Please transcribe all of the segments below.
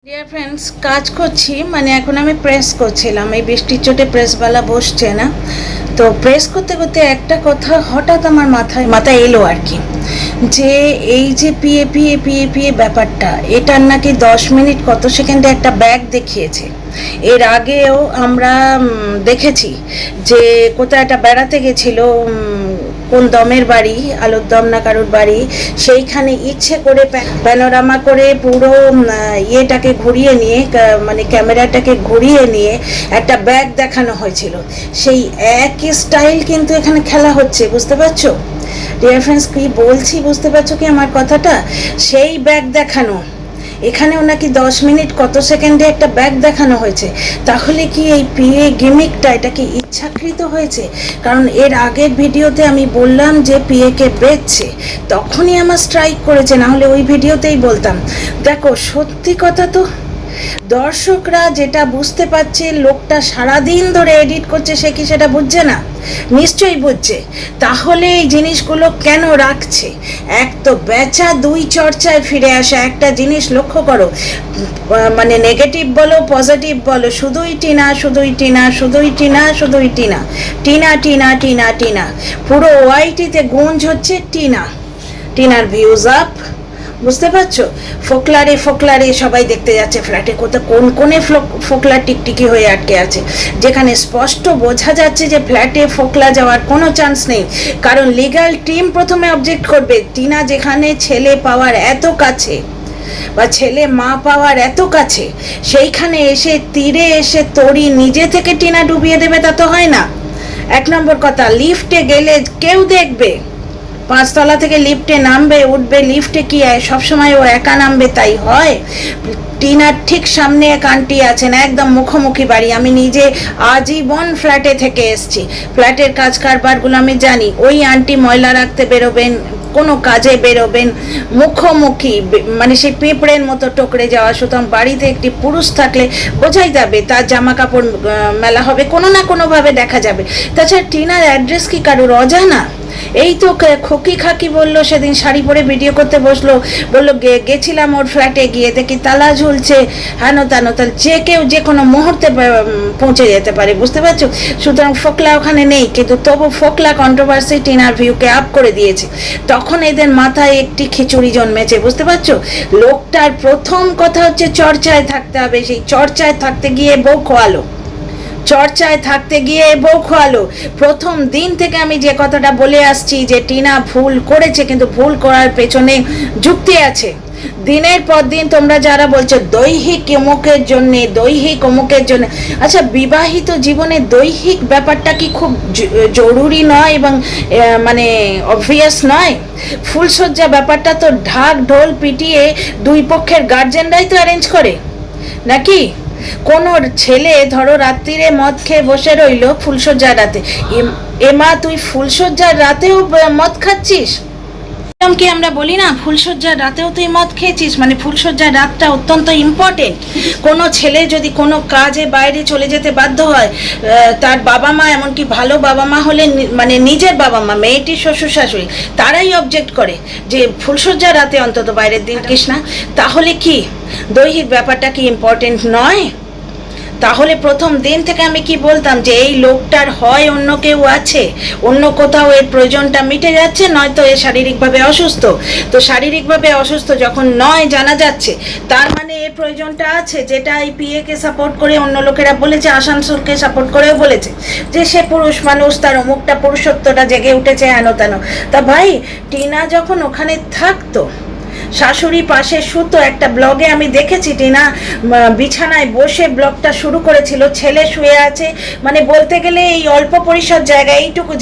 Dear friends, কাজ করছি, মানে এখন আমি প্রেস করছিলাম। এই বৃষ্টির চোটে প্রেসওয়ালা বসছে না, তো প্রেস করতে করতে একটা কথা হঠাৎ আমার মাথায় এলো আর কি, যে এই যে পিএ পিএ পিএ পিএ ব্যাপারটা, এটার নাকি 10 মিনিট কত সেকেন্ডে একটা ব্যাগ দেখিয়েছে। এর আগেও আমরা দেখেছি যে কোথায় একটা বেড়াতে গেছিলো, কোন দমের বাড়ি, আলুর দম না কারুর বাড়ি, সেইখানে ইচ্ছে করে প্যানোরামা করে পুরো ইয়েটাকে ঘুরিয়ে নিয়ে, মানে ক্যামেরাটাকে ঘুরিয়ে নিয়ে একটা ব্যাগ দেখানো হয়েছিল। সেই একই স্টাইল কিন্তু এখানে খেলা হচ্ছে, বুঝতে পারছো ডিয়ার ফ্রেন্ডস? কি বলছি বুঝতে পারছো কি আমার কথাটা? সেই ব্যাগ দেখানো, এখানেও নাকি 10 মিনিট কত সেকেন্ডে একটা ব্যাগ দেখানো হয়েছে। তাহলে কি এই পিএ গিমিকটা, এটা কি ইচ্ছাকৃত হয়েছে? কারণ এর আগের ভিডিওতে আমি বললাম যে পিএকে বেচছে, তখনই আমার স্ট্রাইক করেছে, না হলে ওই ভিডিওতেই বলতাম। দেখো, সত্যি কথা তো, দর্শকরা যেটা বুঝতে পারছে, লোকটা সারাদিন ধরে এডিট করছে, সে কি সেটা বুঝছে না? নিশ্চয়ই বুঝছে। তাহলে এই জিনিসগুলো কেন রাখছে? এক তো বেচা, দুই চর্চায় ফিরে আসা। একটা জিনিস লক্ষ্য করো, মানে নেগেটিভ বলো পজিটিভ বলো, শুধুই টিনা, শুধুই টিনা, শুধুই টিনা, শুধুই টিনা, টিনা টিনা টিনা টিনা, পুরো ওয়াইটিতে গুঞ্জ হচ্ছে টিনা, টিনার ভিউজ আপ, বুঝতে পারছো? ফোকলারে ফোকলারে সবাই দেখতে যাচ্ছে ফ্ল্যাটে, কোথাও কোন কোণে ফোকলা টিকটিকি হয়ে আটকে আছে, যেখানে স্পষ্ট বোঝা যাচ্ছে যে ফ্ল্যাটে ফোকলা যাওয়ার কোনো চান্স নেই। কারণ লিগ্যাল টিম প্রথমে অবজেক্ট করবে। টিনা যেখানে ছেলে পাওয়ার এত কাছে, বা ছেলে মা পাওয়ার এত কাছে, সেইখানে এসে তীরে এসে তরি নিজে থেকে টিনা ডুবিয়ে দেবে, তা তো হয় না। এক নম্বর কথা, লিফটে গেলে কেউ দেখবে, 5 তলা থেকে লিফটে নামবে, উঠবে, লিফটে কি সবসময় ও একা নামবে তাই হয়? টিনার ঠিক সামনে এক আন্টি আছেন, একদম মুখোমুখি বাড়ি। আমি নিজে আজীবন ফ্ল্যাটে থেকে এসছি, ফ্ল্যাটের কাজ কারবারগুলো আমি জানি। ওই আন্টি ময়লা রাখতে বেরোবেন, কোনো কাজে বেরোবেন, মুখোমুখি, মানে সেই পেঁপড়ের মতো টকরে যাওয়া। সুতরাং বাড়িতে একটি পুরুষ থাকলে বোঝাই যাবে, তার জামা কাপড় মেলা হবে, কোনো না কোনোভাবে দেখা যাবে। তাছাড়া টিনার অ্যাড্রেস কি কারোর অজানা? এই তো খোকি খাকি বললো সেদিন, শাড়ি পরে ভিডিও করতে বসলো, বললো গেছিলাম ওর ফ্ল্যাটে, গিয়ে দেখি তালা ঝুলছে, হেন তেন। তাহলে যে কেউ যে কোনো মুহূর্তে পৌঁছে যেতে পারে, বুঝতে পারছো? সুতরাং ফোকলা ওখানে নেই, কিন্তু তবু ফোকলা কন্ট্রোভার্সি টিনার ভিউকে আপ করে দিয়েছে। তখন এদের মাথায় একটি খিচুড়ি জন্মেছে, বুঝতে পারছো? লোকটার প্রথম কথা হচ্ছে চর্চায় থাকতে হবে, সেই চর্চায় থাকতে গিয়ে বউ খোয়ালো, চর্চায় থাকতে গিয়ে বউ খোয়ালো। প্রথম দিন থেকে আমি যে কথাটা বলে আসছি যে টিনা ভুল করেছে, কিন্তু ভুল করার পেছনে যুক্তি আছে। দিনের পর দিন তোমরা যারা বলছো দৈহিক অমুকের জন্যে, দৈহিক অমুকের জন্য, আচ্ছা বিবাহিত জীবনে দৈহিক ব্যাপারটা কি খুব জরুরি নয় এবং মানে অবভিয়াস নয়? ফুলসজ্জা ব্যাপারটা তো ঢাক ঢোল পিটিয়ে দুই পক্ষের গার্জেনরাই তো অ্যারেঞ্জ করে, নাকি? কোনো ছেলে ধরো রাত্রিরে মদ খেয়ে বসে রইল ফুলসজ্জার রাতে, এমা তুই ফুলসজ্জার রাতেও মদ খাচ্ছিস? কি আমরা বলি না, ফুলসজ্জার রাতেও তুই মদ খেয়েছিস, মানে ফুলসজ্জার রাতটা অত্যন্ত ইম্পর্টেন্ট। কোনো ছেলে যদি কোনো কাজে বাইরে চলে যেতে বাধ্য হয়, তার বাবা মা, এমনকি ভালো বাবা মা হলে, মানে নিজের বাবা মা, মেয়েটির শ্বশুর শাশুড়ি, তারাই অবজেক্ট করে যে ফুলসজ্জার রাতে অন্তত বাইরের দিন থাকিস না। তাহলে কি দৈহিক ব্যাপারটা কি ইম্পর্টেন্ট নয়? তাহলে প্রথম দিন থেকে আমি কি বলতাম যে এই লোকটার হয় অন্য কেউ আছে, অন্য কোথাও এর প্রয়োজনটা মিটে যাচ্ছে, নয়তো এ শারীরিকভাবে অসুস্থ। তো শারীরিকভাবে অসুস্থ যখন নয় জানা যাচ্ছে, তার মানে এর প্রয়োজনটা আছে, যেটা এই পিএকে সাপোর্ট করে অন্য লোকেরা বলেছে, আসানসোলকে সাপোর্ট করেও বলেছে যে সে পুরুষ মানুষ, তার অমুকটা পুরুষত্বটা জেগে উঠেছে, হেন তেন। তা ভাই, টিনা যখন ওখানে থাকতো, শাশুড়ি পাশে শুতো, একটা ব্লগে আমি দেখেছি টিনা বিছানায় বসে ব্লগটা শুরু করেছিল, ছেলে শুয়ে আছে, মানে বলতে গেলে এই অল্প পরিসর জায়গা, এইটুকু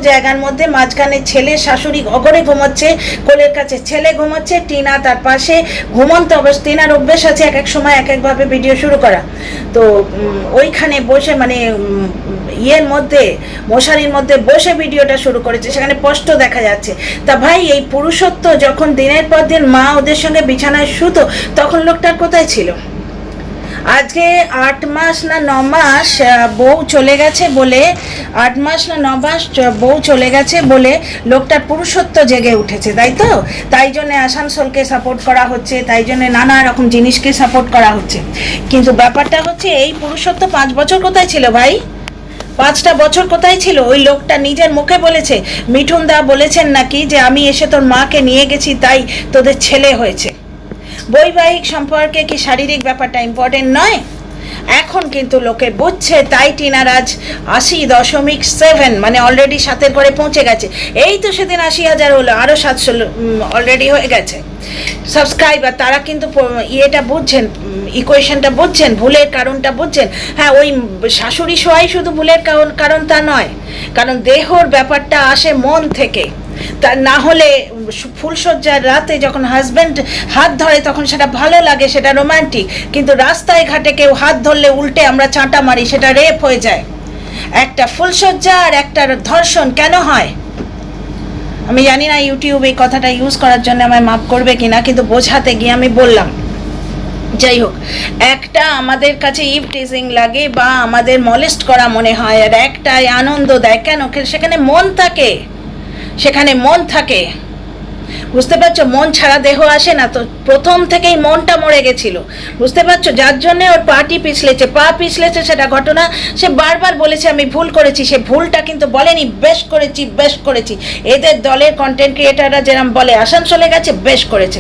জায়গার মধ্যে মাঝখানে ছেলে, শাশুড়ি অগরে ঘুমোচ্ছে, কোলের কাছে ছেলে ঘুমোচ্ছে, টিনা তার পাশে ঘুমন্ত অবস্থা। টিনার অভ্যেস আছে এক এক সময় এক একভাবে ভিডিও শুরু করা, তো ওইখানে বসে, মানে ইয়ের মধ্যে, মশারির মধ্যে বসে ভিডিওটা শুরু করেছে, সেখানে স্পষ্ট দেখা যাচ্ছে। তা ভাই, এই পুরুষত্ব যখন দিনের পর দিন মা ওদের সঙ্গে বিছানায় শুতো, তখন লোকটার কোথায় ছিল? আজকে 8 মাস না 9 মাস বউ চলে গেছে বলে 8 মাস না 9 মাস বউ চলে গেছে বলে লোকটার পুরুষত্ব জেগে উঠেছে, তাই তো? তাই জন্য আসানসোলকে সাপোর্ট করা হচ্ছে, তাই জন্য নানা রকম জিনিসকে সাপোর্ট করা হচ্ছে। কিন্তু ব্যাপারটা হচ্ছে এই পুরুষত্ব 5 বছর কোথায় ছিল ভাই? 5টা বছর কোথায় ছিল? ওই লোকটা নিজের মুখে বলেছে, মিঠুন দা বলেছেন নাকি যে আমি এসে তোর মাকে নিয়ে গেছি তাই তোদের ছেলে হয়েছে। বৈবাহিক সম্পর্কে কি শারীরিক ব্যাপারটা ইম্পর্টেন্ট নয়? এখন কিন্তু লোকে বুঝছে, তাই টিনার আজ 80.7 মানে অলরেডি 7-এর ঘরে পৌঁছে গেছে। এই তো সেদিন 80,000 হলো, আরও 700 অলরেডি হয়ে গেছে সাবস্ক্রাইবার। তারা কিন্তু ইয়েটা বুঝছেন, ইকুয়েশনটা বুঝছেন, ভুলের কারণটা বুঝছেন। হ্যাঁ, ওই শাশুড়ি সোয়াই শুধু ভুলের কারণ তা নয়, কারণ দেহর ব্যাপারটা আসে মন থেকে। তা না হলে ফুলসজ্জার রাতে যখন হাজব্যান্ড হাত ধরে তখন সেটা ভালো লাগে, সেটা রোমান্টিক। কিন্তু রাস্তায় ঘাটে কেউ হাত ধরলে উল্টে আমরা চাঁটা মারি, সেটা রেপ হয়ে যায়। একটা ফুলসজ্জা আর একটা ধর্ষণ কেন হয়? আমি জানি না ইউটিউব এই কথাটা ইউজ করার জন্য আমায় মাফ করবে কিনা, কিন্তু বোঝাতে গিয়ে আমি বললাম। যাই হোক, একটা আমাদের কাছে ইভ টিজিং লাগে বা আমাদের মলেস্ট করা মনে হয়, আর একটাই আনন্দ দেয়। কেন? সেখানে মন থাকে, সেখানে মন থাকে, বুঝতে পারছো? মন ছাড়া দেহ আসে না। তো প্রথম থেকেই মনটা মরে গেছিল, বুঝতে পারছো? যার জন্য ওর পা পিছলেছে সেটা ঘটনা। সে বারবার বলেছে আমি ভুল করেছি, সে ভুলটা কিন্তু বলেনি বেশ করেছি। এদের দলের কন্টেন্ট ক্রিয়েটাররা যেরকম বলে আসানসোলে গেছে বেশ করেছে।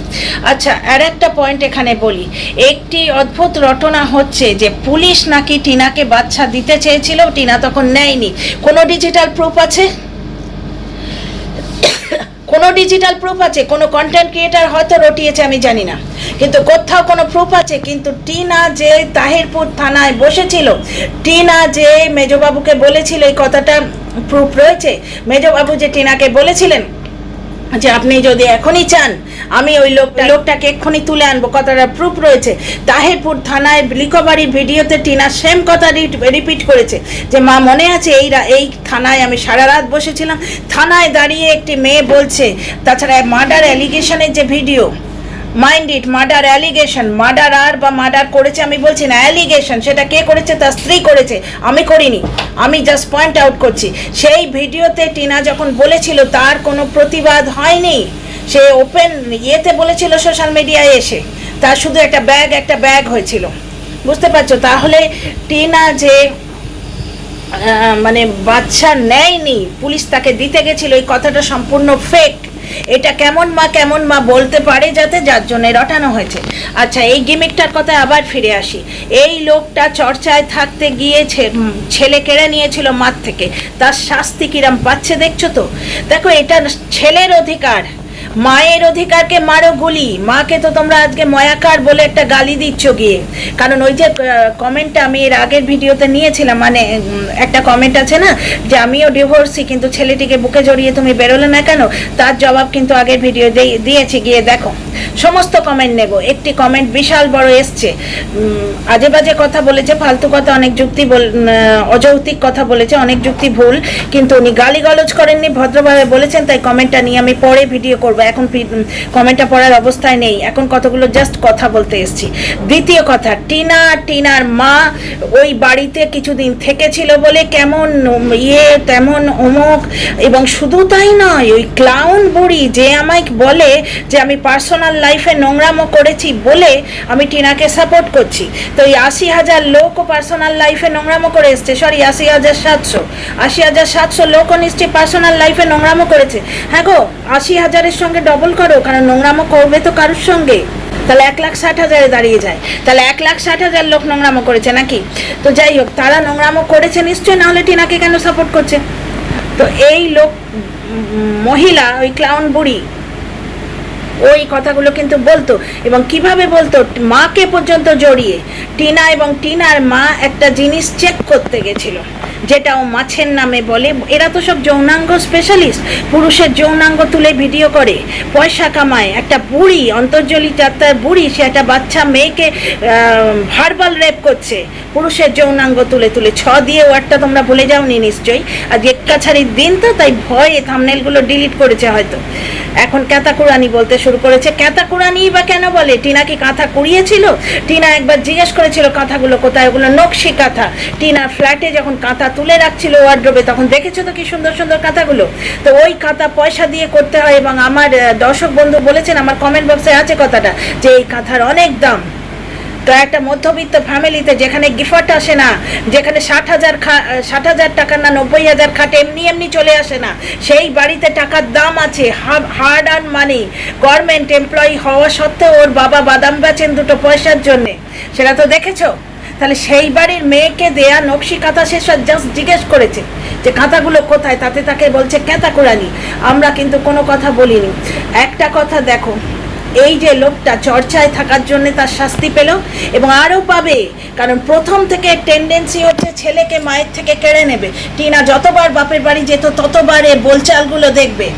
আচ্ছা, আর একটা পয়েন্ট এখানে বলি। একটি অদ্ভুত রটনা হচ্ছে যে পুলিশ নাকি টিনাকে বাচ্চা দিতে চেয়েছিল, টিনা তখন নেয়নি। কোনো ডিজিটাল প্রুফ আছে? কোনো ডিজিটাল প্রুফ আছে? কোনো কন্টেন্ট ক্রিয়েটার হয়তো রটিয়েছে, আমি জানি না, কিন্তু কোথাও কোনো প্রুফ আছে? কিন্তু টিনা যে তাহিরপুর থানায় বসেছিল, টিনা যে মেজবাবুকে বলেছিল, এই কথাটা প্রুফ রয়েছে। মেজবাবু যে টিনাকে বলেছিলেন যে আপনি যদি এখনই চান আমি ওই লোকটাকে এক্ষুনি তুলে আনবো, কথাটা প্রুফ রয়েছে। তাহিরপুর থানায় রিকভারি ভিডিওতে টিনা সেম কথা রিপিট করেছে যে মা মনে আছে এই থানায় আমি সারা রাত বসেছিলাম, থানায় দাঁড়িয়ে একটি মেয়ে বলছে। তাছাড়া মার্ডার অ্যালিগেশনের যে video, mind it, murder allegation, murder করেছে আমি বলছি না, অ্যালিগেশন, সেটা কে করেছে? তার স্ত্রী করেছে, আমি করিনি। আমি জাস্ট পয়েন্ট আউট করছি। সেই ভিডিওতে টিনা যখন বলেছিল তার কোনো প্রতিবাদ হয়নি, সে ওপেন ইয়েতে বলেছিল সোশ্যাল মিডিয়ায় এসে, তার শুধু একটা ব্যাগ হয়েছিল, বুঝতে পারছো? তাহলে টিনা যে মানে বাচ্চা নেয়নি, পুলিশ তাকে দিতে গেছিল, এই কথাটা সম্পূর্ণ ফেক। এটা কেমন মা বলতে পারে যাতে, যার জন্য রটানো হয়েছে। আচ্ছা, এই গিমিকটার কথায় আবার ফিরে আসি। এই লোকটা চর্চায় থাকতে গিয়ে ছেলে কেড়ে নিয়েছিল মার থেকে, তার শাস্তি কিরম পাচ্ছে দেখছো তো? দেখো, এটা ছেলের অধিকার, মায়ের অধিকারকে মারো গুলি। মাকে তো তোমরা আজকে ময়াকার বলে একটা গালি দিচ্ছ গিয়ে, কারণ ওই যে কমেন্টটা আমি এর আগের ভিডিওতে নিয়েছিলাম, মানে একটা কমেন্ট আছে না যে আমিও ডিভোর্সি কিন্তু ছেলেটিকে বুকে জড়িয়ে তুমি বেরোলে না কেন, তার জবাব কিন্তু আগের ভিডিও দিয়েছি, গিয়ে দেখো। সমস্ত কমেন্ট নেব। একটি কমেন্ট বিশাল বড় এসছে, আজে বাজে কথা বলেছে, ফালতু কথা, অনেক অযৌক্তিক কথা বলেছে, অনেক যুক্তি ভুল, কিন্তু উনি গালিগালাজ করেননি, ভদ্রভাবে বলেছেন, তাই কমেন্টটা নিয়ে আমি পরে ভিডিও করবো। এখন কমেন্টটা পড়ার অবস্থায় নেই, এখন কতগুলো জাস্ট কথা বলতে এসেছি। দ্বিতীয় কথা, টিনার মা ওই বাড়িতে কিছুদিন থেকেছিল বলে কেমন তেমন অমুক, এবং শুধু তাই নয়, ওই ক্লাউন বুড়ি যে আমায় বলে যে আমি পার্সোনাল লাইফে নোংরামো করেছি বলে আমি টিনাকে সাপোর্ট করছি। তো এই 80,000 লোকও পার্সোনাল লাইফে নোংরামো করে এসছে, সরি 80,700 লোকও নিশ্চয়ই পার্সোনাল লাইফে নোংরামো করেছে। হ্যাঁ গো, 80,000-এর সঙ্গে ডবল করো, কারণ নোংরামো করবে তো কারোর সঙ্গে, তাহলে 1,60,000-এ দাঁড়িয়ে যায়। তাহলে 1,60,000 লোক নোংরামো করেছে নাকি? তো যাই হোক, তারা নোংরামো করেছে নিশ্চয়ই, নাহলে টিনাকে কেন সাপোর্ট করছে? তো এই লোক মহিলা, ওই ক্লাউন বুড়ি, ওই কথাগুলো কিন্তু বলতো, এবং কিভাবে বলতো, মাকে পর্যন্ত জড়িয়ে। টিনা এবং টিনার মা একটা জিনিস চেক করতে গেছিল, যেটা ও মাছের নামে বলে। এরা তো সব যৌনাঙ্গ স্পেশালিস্ট, পুরুষের যৌনাঙ্গ তুলে ভিডিও করে, পয়সা কামায়। একটা বুড়ি, অন্তর্জলি যাত্রার বুড়ি, সে একটা বাচ্চা মেয়েকে ভার্বাল রেপ করছে পুরুষের যৌনাঙ্গ তুলে। দিয়ে ওয়ার্ডটা তোমরা ভুলে যাওনি নিশ্চয়ই, আজ একাছাড়ির দিন তো, তাই ভয়ে থাম্বনেলগুলো ডিলিট করেছে হয়তো। এখন ক্যাতা কুড়ানি বলতে শুরু করেছে। ক্যাতা কুড়ানি বা কেন বলে? টিনা কি কাঁথা কুড়িয়েছিল? টিনা একবার জিজ্ঞেস করেছিল কাঁথাগুলো কোথায়, ওগুলো নকশি কাঁথা। টিনার ফ্ল্যাটে যখন কাঁথা তুলে রাখছিল ওয়ার্ড্রোবে, তখন দেখেছো তো কি সুন্দর সুন্দর কাঁথাগুলো। তো ওই কাঁথা পয়সা দিয়ে করতে হয়, এবং আমার দর্শক বন্ধু বলেছেন, আমার কমেন্ট বক্সে আছে কথাটা, যে এই কাঁথার অনেক দাম। তো একটা মধ্যবিত্ত ফ্যামিলিতে যেখানে গিফট আসে না, যেখানে 60,000 টাকার না 90,000 খাট এমনি এমনি চলে আসে না, সেই বাড়িতে টাকার দাম আছে, hard earn money. Government employee হওয়া সত্ত্বেও ওর বাবা বাদাম বেচেন দুটো পয়সার জন্যে, সেটা তো দেখেছো। তাহলে সেই বাড়ির মেয়েকে দেয়া নকশি কাঁথা সে জাস্ট জিজ্ঞেস করেছে যে কাঁথাগুলো কোথায়, তাতে তাকে বলছে ক্যাতা কুড়ানি। আমরা কিন্তু কোনো কথা বলিনি। একটা কথা দেখো, এই যে লোকটা চর্চায় থাকার জন্য তার শাস্তি পেল, এবং আরও পাবে, কারণ প্রথম থেকে টেন্ডেন্সি হচ্ছে ছেলেকে মায়ের থেকে কেড়ে নেবে। টিনা যতবার বাপের বাড়ি যেত ততবার এ বোলচালগুলো দেখবে।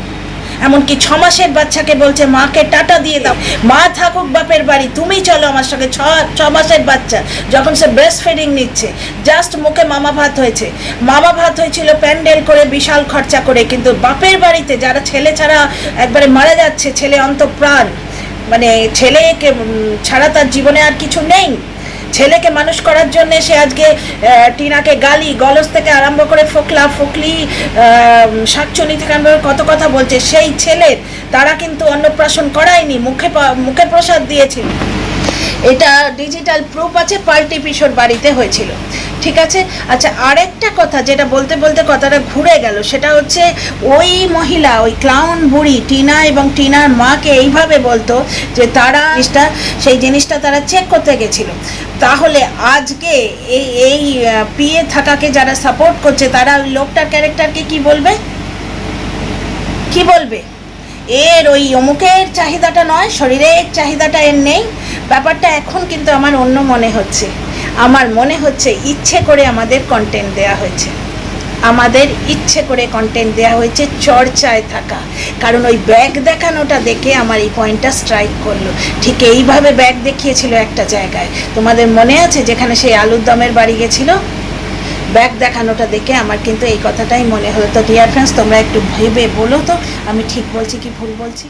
এমনকি 6 মাসের বাচ্চাকে বলছে মাকে টাটা দিয়ে দাও, মা থাকুক বাপের বাড়ি, তুমি চলো আমার সঙ্গে। 6 মাসের বাচ্চা যখন সে ব্রেস্ট ফিডিং নিচ্ছে, জাস্ট মুখে মামা ভাত হয়েছে। মামা ভাত হয়েছিল প্যান্ডেল করে, বিশাল খরচা করে, কিন্তু বাপের বাড়িতে যারা ছেলে ছাড়া একবারে মারা যাচ্ছে, ছেলে অন্তঃপ্রাণ, মানে ছেলেকে ছাড়া তার জীবনে আর কিছু নেই। ছেলেকে মানুষ করার জন্য সে আজকে টিনাকে গালি গলজ থেকে আরম্ভ করে ফোকলা ফোকলি শাকচুনি থেকে আরম্ভ করে কত কথা বলছে। সেই ছেলের তারা কিন্তু অন্নপ্রাশন করায়নি, মুখে প্রসাদ দিয়েছিল। এটা ডিজিটাল প্রুফ আছে, পাল্টি পিসোর বাড়িতে হয়েছিল, ঠিক আছে। আচ্ছা, আরেকটা কথা যেটা বলতে বলতে কথাটা ঘুরে গেল, সেটা হচ্ছে ওই মহিলা, ওই ক্লাউন বুড়ি টিনা এবং টিনার মাকে এইভাবে বলতো যে তারা সেই জিনিসটা তারা চেক করতে গেছিল। তাহলে আজকে এই পিএ থাকাকে যারা সাপোর্ট করছে, তারা ওই লোকটার ক্যারেক্টারকে কি বলবে? কি বলবে? এর ওই অমুকের চাহিদাটা নয়, শরীরের চাহিদাটা এর নেই। ব্যাপারটা এখন কিন্তু আমার অন্য মনে হচ্ছে। আমার মনে হচ্ছে ইচ্ছে করে আমাদের কন্টেন্ট দেয়া হয়েছে, আমাদের ইচ্ছে করে কন্টেন্ট দেওয়া হয়েছে চর্চায় থাকা। কারণ ওই ব্যাগ দেখানোটা দেখে আমার এই পয়েন্টটা স্ট্রাইক করলো। ঠিক এইভাবে ব্যাগ দেখিয়েছিল একটা জায়গায়, তোমাদের মনে আছে যেখানে সেই আলুর দমের বাড়ি গেছিল? ব্যাগ দেখানোটা দেখে আমার কিন্তু এই কথাটাই মনে হলো। তো ডিয়ার ফ্রেন্ডস, তোমরা একটু ভেবে বলো তো আমি ঠিক বলছি কি ভুল বলছি।